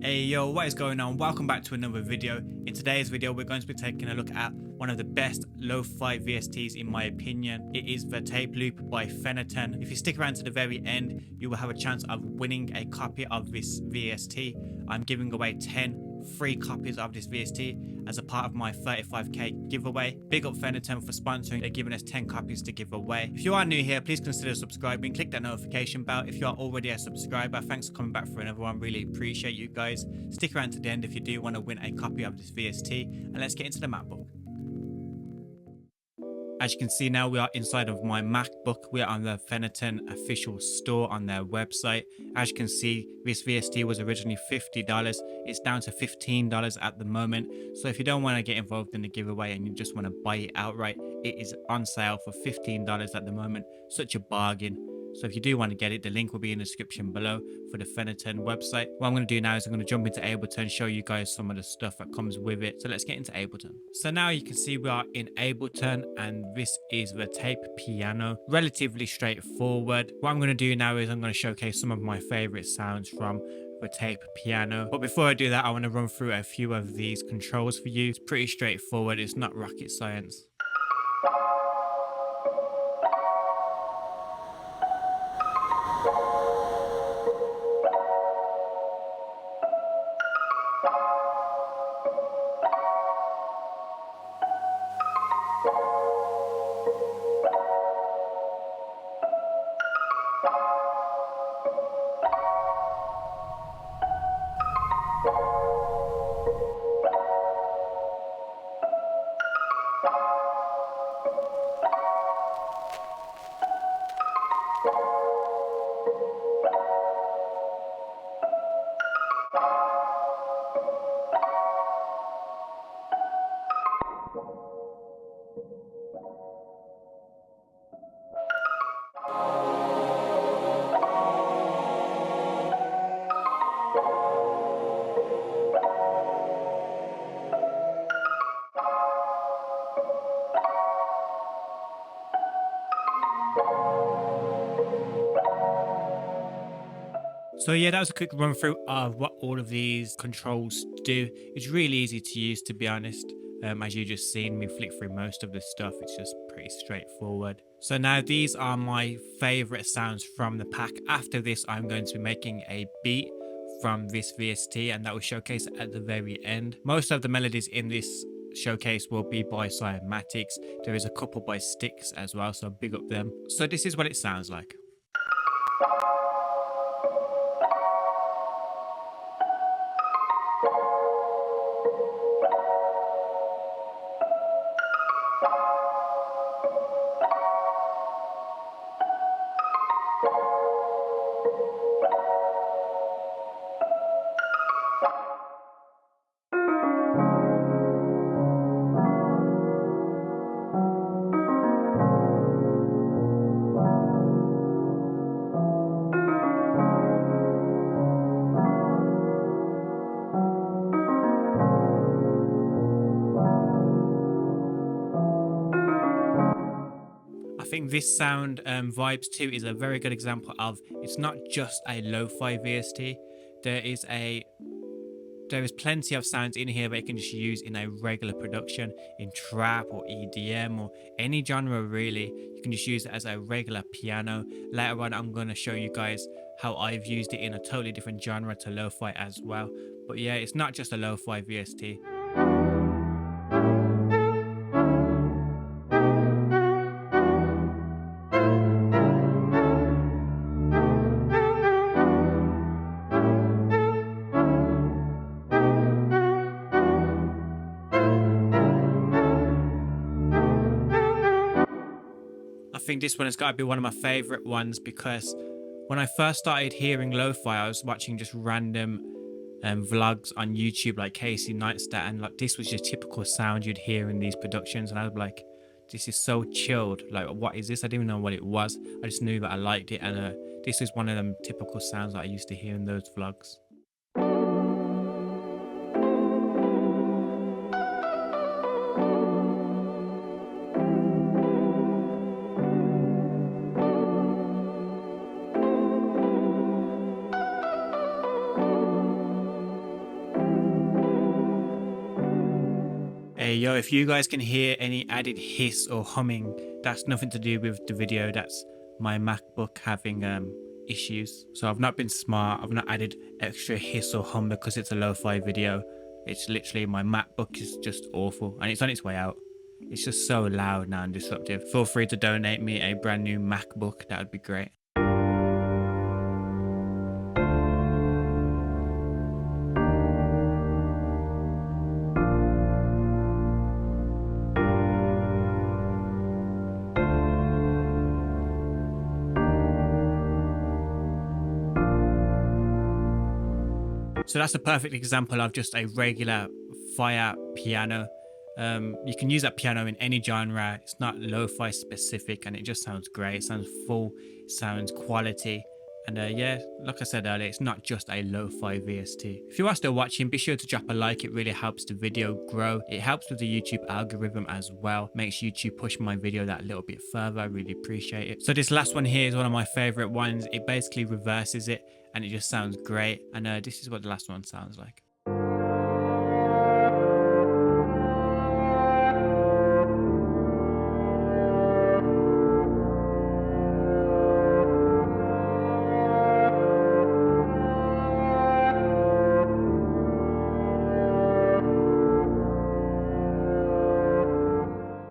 Hey yo, what is going on? Welcome back to another video. In today's video, we're going to be taking a look at one of the best lo-fi VSTs in my opinion. It is the Tape Loop by Thenatan. If you stick around to the very end, you will have a chance of winning a copy of this VST. I'm giving away 10 free copies of this VST as a part of my 35k giveaway. Big up Thenatan for sponsoring. They're giving us 10 copies to give away. If you are new here, please consider subscribing. Click that notification bell. If you are already a subscriber, thanks for coming back for another one. Really appreciate you guys. Stick around to the end if you do want to win a copy of this VST, and let's get into the MacBook. As you can see now, we are inside of my MacBook. We are on the Thenatan official store on their website. As you can see, this VST was originally $50. It's down to $15 at the moment. So if you don't want to get involved in the giveaway and you just want to buy it outright, it is on sale for $15 at the moment. Such a bargain. So if you do want to get it, the link will be in the description below for the Thenatan website. What I'm going to do now is I'm going to jump into Ableton and show you guys some of the stuff that comes with it. So let's get into Ableton. So now you can see we are in Ableton and this is the Tape Piano. Relatively straightforward. What I'm going to do now is I'm going to showcase some of my favorite sounds from the Tape Piano. But before I do that, I want to run through a few of these controls for you. It's pretty straightforward. It's not rocket science. So yeah, that was a quick run through of what all of these controls do. It's really easy to use, to be honest. As you just seen me flick through most of this stuff, it's just pretty straightforward. So now these are my favorite sounds from the pack. After this, I'm going to be making a beat from this VST and that will showcase at the very end. Most of the melodies in this showcase will be by Cymatics. There is a couple by Sticks as well, so big up them. So this is what it sounds like. I think this sound Vibes 2 is a very good example of it's not just a lo-fi VST. There is plenty of sounds in here that you can just use in a regular production, in trap or EDM or any genre really. You can just use it as a regular piano. Later on I'm going to show you guys how I've used it in a totally different genre to lo-fi as well. But yeah, it's not just a lo-fi VST. I think this one has got to be one of my favorite ones because when I first started hearing lo-fi, I was watching just random vlogs on YouTube like Casey Neistat, and like this was your typical sound you'd hear in these productions, and I was like, this is so chilled. Like, what is this? I didn't even know what it was. I just knew that I liked it, and this is one of them typical sounds that I used to hear in those vlogs. Hey yo, if you guys can hear any added hiss or humming, that's nothing to do with the video. That's my MacBook having issues. So I've not been smart. I've not added extra hiss or hum because it's a lo-fi video. It's literally my MacBook is just awful and it's on its way out. It's just so loud now and disruptive. Feel free to donate me a brand new MacBook. That would be great. So that's a perfect example of just a regular fire piano. You can use that piano in any genre. It's not lo-fi specific and it just sounds great. It sounds full, it sounds quality. And yeah, like I said earlier, it's not just a lo-fi VST. If you are still watching, be sure to drop a like. It really helps the video grow. It helps with the YouTube algorithm as well. Makes YouTube push my video that little bit further. I really appreciate it. So this last one here is one of my favorite ones. It basically reverses it and it just sounds great. And this is what the last one sounds like.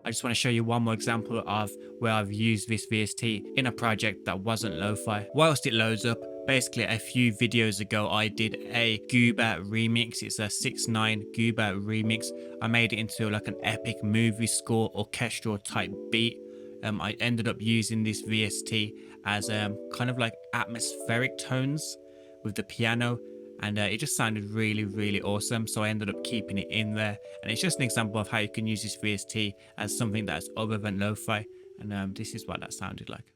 I just want to show you one more example of where I've used this VST in a project that wasn't lo-fi. Whilst it loads up, basically a few videos ago I did a Goober remix. It's a 6ix9ine Goober remix. I made it into like an epic movie score orchestral type beat. I ended up using this VST as kind of like atmospheric tones with the piano. And it just sounded really, really awesome. So I ended up keeping it in there. And it's just an example of how you can use this VST as something that's other than lo-fi. And this is what that sounded like.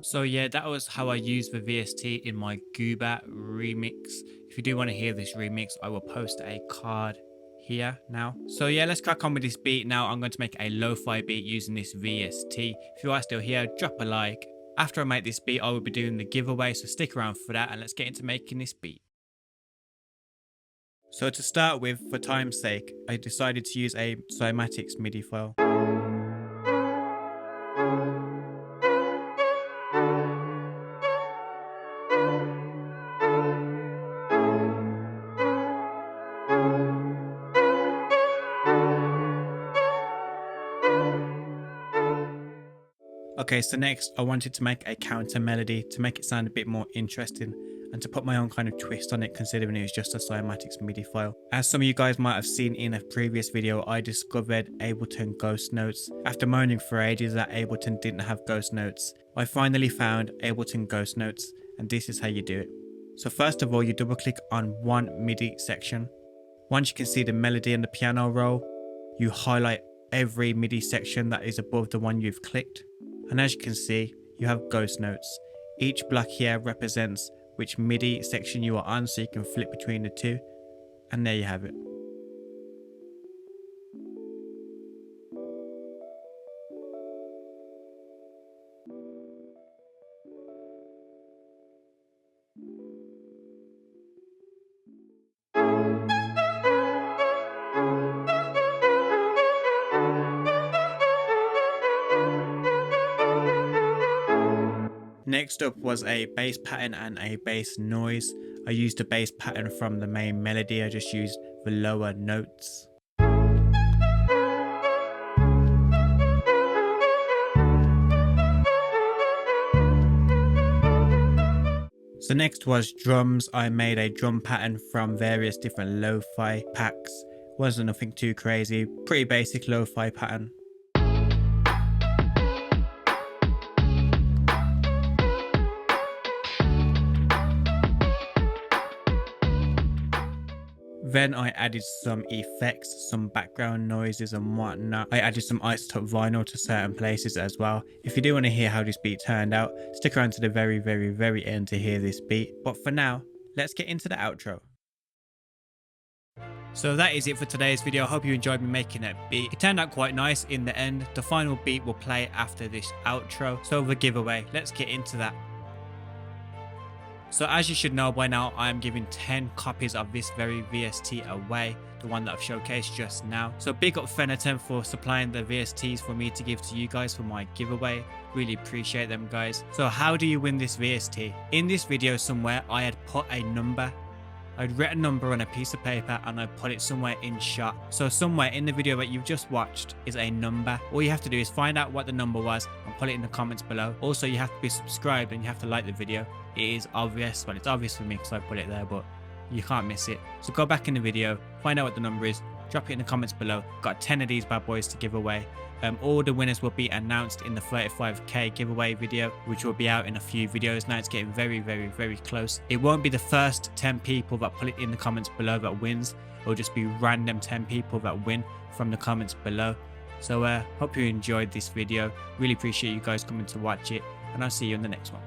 So yeah, that was how I used the VST in my Goober remix. If you do want to hear this remix, I will post a card here now. So yeah, let's crack on with this beat now. I'm going to make a lo-fi beat using this VST. If you are still here, drop a like. After I make this beat, I will be doing the giveaway, so stick around for that and let's get into making this beat. So to start with, for time's sake, I decided to use a cymatics MIDI file. Okay, so next I wanted to make a counter melody to make it sound a bit more interesting and to put my own kind of twist on it, considering it was just a cymatics MIDI file. As some of you guys might have seen in a previous video, I discovered Ableton Ghost Notes. After moaning for ages that Ableton didn't have Ghost Notes, I finally found Ableton Ghost Notes, and this is how you do it. So first of all, you double click on one MIDI section. Once you can see the melody and the piano roll, you highlight every MIDI section that is above the one you've clicked. And as you can see, you have ghost notes. Each block here represents which MIDI section you are on, so you can flip between the two. And there you have it. Next up was a bass pattern and a bass noise. I used the bass pattern from the main melody, I just used the lower notes. So next was drums. I made a drum pattern from various different lo-fi packs. Wasn't nothing too crazy, pretty basic lo-fi pattern. Then I added some effects, some background noises and whatnot. I added some isotope vinyl to certain places as well. If you do want to hear how this beat turned out, stick around to the very end to hear this beat. But for now, let's get into the outro. So that is it for today's video. I hope you enjoyed me making that beat. It turned out quite nice in the end. The final beat will play after this outro. So the giveaway, let's get into that. So as you should know by now, I am giving 10 copies of this very VST away, the one that I've showcased just now. So big up thenatan for supplying the VSTs for me to give to you guys for my giveaway. Really appreciate them, guys. So how do you win this VST? In this video somewhere, I had put a number. I'd written a number on a piece of paper and I put it somewhere in shot. So somewhere in the video that you've just watched is a number. All you have to do is find out what the number was and put it in the comments below. Also, you have to be subscribed and you have to like the video. It is obvious. Well, it's obvious for me because I put it there, but you can't miss it. So go back in the video, find out what the number is, drop it in the comments below. Got 10 of these bad boys to give away. All the winners will be announced in the 35k giveaway video, which will be out in a few videos. Now it's getting very close. It won't be the first 10 people that put it in the comments below that wins. It'll just be random 10 people that win from the comments below. So hope you enjoyed this video. Really appreciate you guys coming to watch it, and I'll see you in the next one.